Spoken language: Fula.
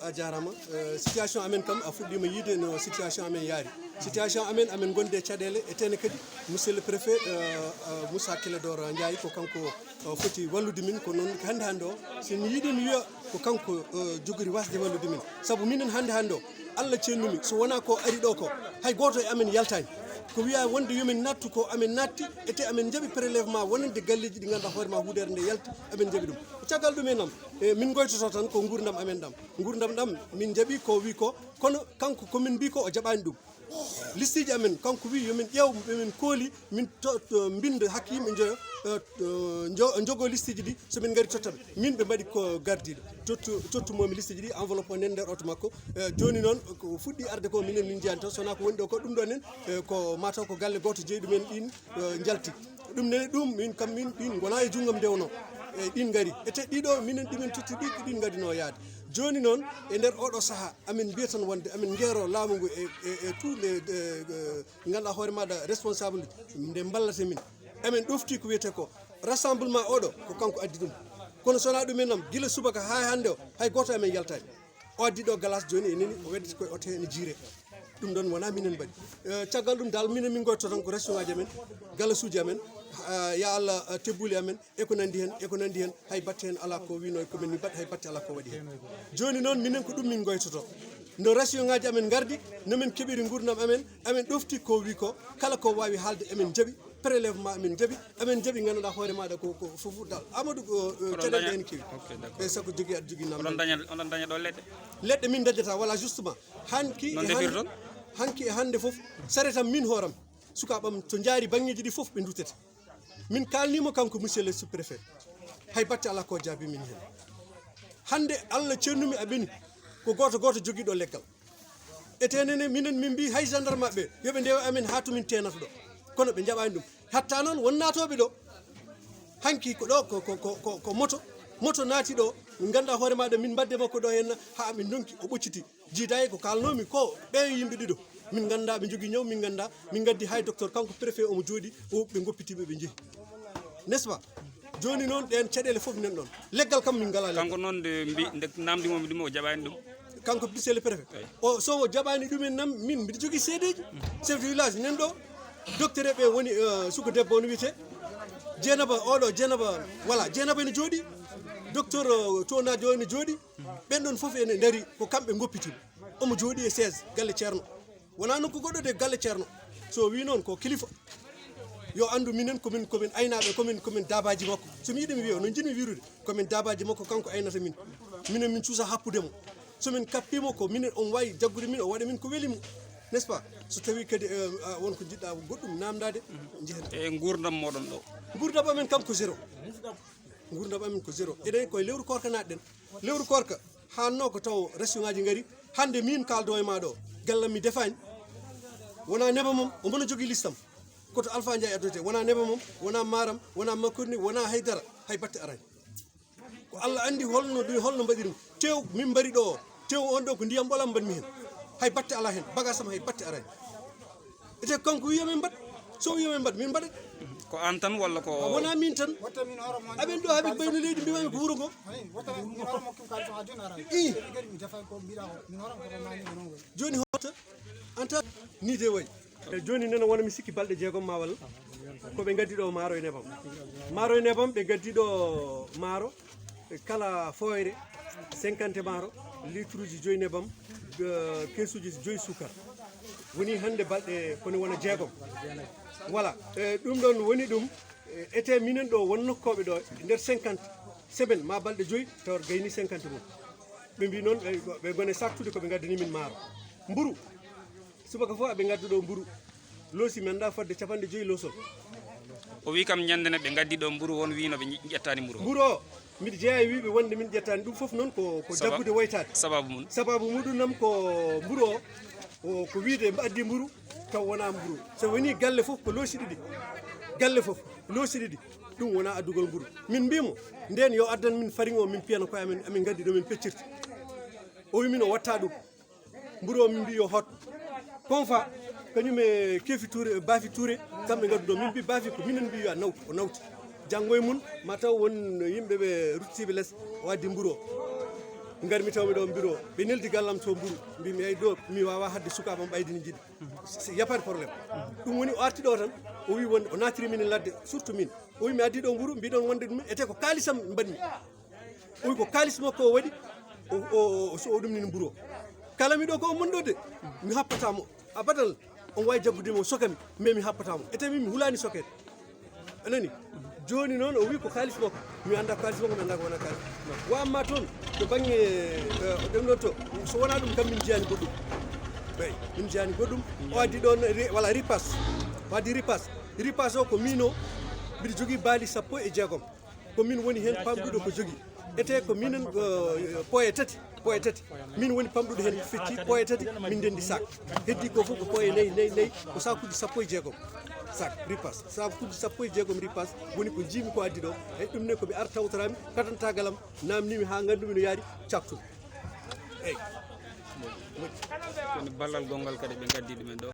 a jarama situation amen kam a fuɗɗima yiide no situation amen yaari situation amen gonde caɗele e tene kadi monsieur le préfet Moussa Kélédor Ndiaye ko kanko foti wallude min ko noon hande o sen yiiɗi mi wiya ko kanko jogori wasde wallude min saabu minen hande o Allah cennumi so wona ko ari ɗo ko hay goto e amen yaltani ko wiya wonde yomin nattu ko amen natti ete amen jaaɓi prélèvement wonande galleji ɗi ganduɗa hoorema huɗere nde yalti amen jaaɓi ɗum caggal ɗumen min goytoto tan ko gurdam amen ɗam min jaaɓi ko wi ko kono kanko komin mbi ko o jaɓani ɗum liste ji amen kanko wi yomin ƴeew min kooli min binda hakke yimɓe jogo liste ji ɗi somin gari tottaɓe min ɓe mbaɗi ko gardiɗo tottumomi liste ji ɗi enveloppe o nen nder auto makko joni noon ko fuɗɗi arde ko minen min jiyani tan sowona ko woni ɗo ko ɗum ɗo nen ko mataw ko galle goto jeeyi ɗumen ɗin jalti ɗum nene ɗum min kam min ɗin gona e junggam ndewno e ɗin gari ete ɗiɗo minen ɗimin totti ɗin gadino yaade joni noon e nder oɗo saaha amin mbiya tan wonde amin jeero laamu ngu e tous les ganduɗa hoore maɗa responsable nde ballata min amin ɗofti ko wiyete ko rassemblement oɗo ko kanko addi ɗum kono sowona ɗumen nam guila subaka ha hande o hay goto amen yaltani o addi ɗo glace joni e neni o wedditi koye oto ene jiire ɗum ɗon wona minen mbaɗi caggal ɗum dal minen min goyto tan ko restaurant aji amen galasuji amen ya Allah tebbuli amen eko nandi hen hay batte hen ala ko wino komin mi baɗi hay batte ala ko waɗi hen joni noon minen ko ɗum min goytoto no ration ngaji amen gardi nomin keɓiri gurdam amen ɗofti ko wi ko kala ko wawi haalde amen jaaɓi prélèvement amen jaaɓi ganduɗa hoore maɗa ko fof dal Amadou caɗele hen kewi e sago jogui aɗa jogui namde oɗon daña ɗo leɗɗe min dañata voilà justement hanki e hande foof saretam min hooram sukaɓam to jaari banggueji ɗi foof ɓe dutete min kalnimo kanko monsieur le sous-préfet hay batte ala ko jaabi min hen hande Allah cennumi aɓeni ko goto joguiɗo leggal etenene minen min mbi hay gendarme maɓɓe yoɓe ndewa amen ha tomin tenata ɗo kono ɓe jaɓani ɗum hatta noon won natoɓe ɗo hanki ko ɗo ko moto naati ɗo ganduɗa hoore maɗa min mbadde makko ɗo henna ha min donki o ɓocciti jiidayi ko kalnomi ko ɓe yimɓe ɗiɗo min ganda ɓe jogui ñaw min ganda min gaddi hay docteur kanko préfet omo jooɗi ɓe goppitiɓe ɓe jeehi n'est ce pas joni noon ɗen caɗele foof nan ɗon leggal kam min ngala kanko noon nde namdimomi ɗum o jaɓani ɗum kanko monsieur le préfet o so o jaɓani ɗumen nam min mbiɗa jogui seedeji chef de village nan ɗo docteur ɓe woni suko debbo no wiyete Dieynaba voilà Dieynaba ene jooɗi docteur tonajo ene jooɗi ɓen ɗon foof ene daari ko kamɓe goppitiɓe omo jooɗi e 16 galle ceerno wona noon ko goɗɗo de galle ceerno so wi noon ko kilifa yo andu minen komin aynaɓe komin dabaji makko somi yiɗi mi wiya no jinmi wirude komin dabaji makko kanko aynata minen min cuusa happudemo somin kappimo ko minen on wawi jaggude min o waɗa min ko welimo n'est ce pas so tawi kadi wonko jiɗɗa goɗɗum namdade jehen e gurdam moɗon ɗo gurdam amen kam ko zéro eɗen koye lewru korka natɗen lewru korka hanno ko taw ration ngaji gari hande min kaldo e maɗo gallam mi defani wona neba mom omono jogui listam koto Alpha Ndiaye addote wona neba mom wona maram wona makorni wona haydara hay batte arani ko Allah andi holno mbaɗi ɗum tew min mbari ɗo tew on ɗo ko ndiyam ɓolam mbaɗmi hen hay batte ala hen bagage am hay batte arani ete kanko wiyamen mbaɗ so wiyamen mbaɗ min mbaɗat ko an tan walla ko wona min tan aɓen ɗo haɓe bayno leydi mbimami ko wuuro ngo joni hotta anta ni de wayi joni nena wona mi sikki balɗe jeegom ma walla koɓe gaddi ɗo maaro e nebam ɓe gaddi ɗo maaro kala foyre 50 maaro litre uji 5 nebam kesuji 5 sukar woni hande balɗe koni wona jeegom voilà ɗum ɗon woni ɗum ete minen ɗo won nokkoɓe ɗo nder 50 semaine ma balɗe 5 tawat gayni 50 mum ɓe mbi noon ɓe gone sattude koɓe gaddani min maaro mburu subaka fof aɓe gaddu ɗo mburu loosi mi anda fodde 50 loosol o wi kam ñandene ɓe gaddi ɗo mburu won wino ɓe ƴettani mburu o mbiɗa jeeya e wiɓe wonde min ƴettani ɗum foof noon ko jaggude woytade sababu muɗum nam ko mburu o ko wiide mbi addi mburu taw wona mburu so woni galle foof ko loosi ɗiɗi ɗum wona addugol mburu min mbimo nden yo addan min farine o min piyana koye amin gaddi ɗo min peccirta o wi min o watta ɗum mburu o min mbi yo hot konfa kañum e keefi Touré Bafi Touré kamɓe gaddu ɗo min mbi Bafi ko minen mbi yo nawtu o nawti janngo e mun mataw won yimɓe ɓe ruttiɓe less waddi mburo garmi tawmi ɗo bureau ɓe neldi gallam to mburu mbimi ay do mi wawa hadde sukaba am ɓaydini jiɗi yapade probléme ɗum woni o arti ɗo tan o wi wonde o natiri min e ladde surtout min o wi mi addi ɗo mburu mbiɗon wonde ɗum ete ko kalisam mbaɗmi o wi ko kalis makko o waɗi o ɗumnini mburu o kala mi ɗo ko o mon ɗo de mi happatamo abadan on wawi jaggudemo sokami mais mi happatamo ete min mi hulani sokede anani joni noon o wi ko kalis makko mi anda ko kalis makko mi anda ko wona kalis wa amma toon to banggue ɗum ɗon to so wona ɗum kam min jiyani goɗɗum ɓey min jiyani goɗɗum o addi ɗon voilà ripas o addi ripas o ko mino mbiɗa jogui baali 16 ko min woni hen pamɗuɗo ko jogui ete ko minen poye tati min woni pamɗuɗo hen fecci poye tati min ndendi sac heddi ko fof ko poye nayyi ko sakuji 16 sac ripas sakuji 16 ripas woni ko jimi ko addi ɗo e ɗum ne komi ar tawtorami katantagalam namnimi ha gandumi no yaari caktum eyyi woni ballal gongal kadi ɓe gaddi ɗumen ɗo